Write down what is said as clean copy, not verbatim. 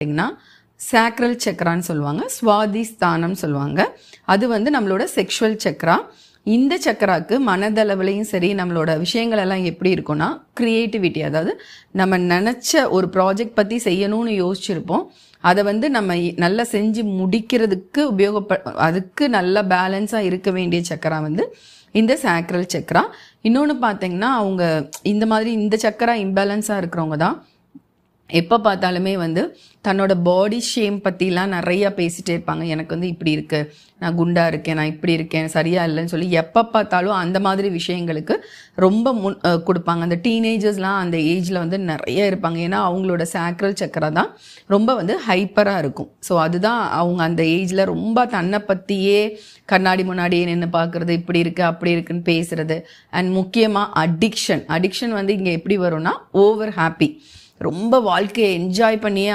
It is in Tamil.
பார்த்தீங்கன்னா சாக்ரல் சக்கரான்னு சொல்லுவாங்க, சுவாதிஸ்தானம் சொல்லுவாங்க. அது வந்து நம்மளோட செக்ஷுவல் சக்கரா. இந்த சக்கராக்கு மனதளவுலையும் சரி நம்மளோட விஷயங்கள் எல்லாம் எப்படி இருக்கும்னா கிரியேட்டிவிட்டி, அதாவது நம்ம நினச்ச ஒரு ப்ராஜெக்ட் பற்றி செய்யணும்னு யோசிச்சிருப்போம், அதை வந்து நம்ம நல்லா செஞ்சு முடிக்கிறதுக்கு அதுக்கு நல்ல பேலன்ஸாக இருக்க வேண்டிய சக்கரா வந்து இந்த சாக்ரல் சக்கரா. இன்னொன்று பார்த்தீங்கன்னா அவங்க இந்த மாதிரி இந்த சக்கரா இம்பேலன்ஸாக இருக்கிறவங்க தான் எப்போ பார்த்தாலுமே வந்து தன்னோட பாடி ஷேம் பற்றிலாம் நிறையா பேசிகிட்டே இருப்பாங்க. எனக்கு வந்து இப்படி இருக்குது, நான் குண்டாக இருக்கேன், நான் இப்படி இருக்கேன், சரியா இல்லைன்னு சொல்லி எப்போ பார்த்தாலும் அந்த மாதிரி விஷயங்களுக்கு ரொம்ப கொடுப்பாங்க. அந்த டீனேஜர்ஸ்லாம் அந்த ஏஜில் வந்து நிறைய இருப்பாங்க. ஏன்னா அவங்களோட சாக்ரல் சக்கரா தான் ரொம்ப வந்து ஹைப்பராக இருக்கும். ஸோ அதுதான் அவங்க அந்த ஏஜில் ரொம்ப தன்னை பற்றியே கண்ணாடி முன்னாடியே நின்று பார்க்குறது, இப்படி இருக்குது அப்படி இருக்குன்னு பேசுறது. அண்ட் முக்கியமாக அடிக்ஷன் வந்து இங்கே எப்படி வரும்னா ஓவர் ஹாப்பி, ரொம்ப வாழ்க்கையை என்ஜாய் பண்ணியே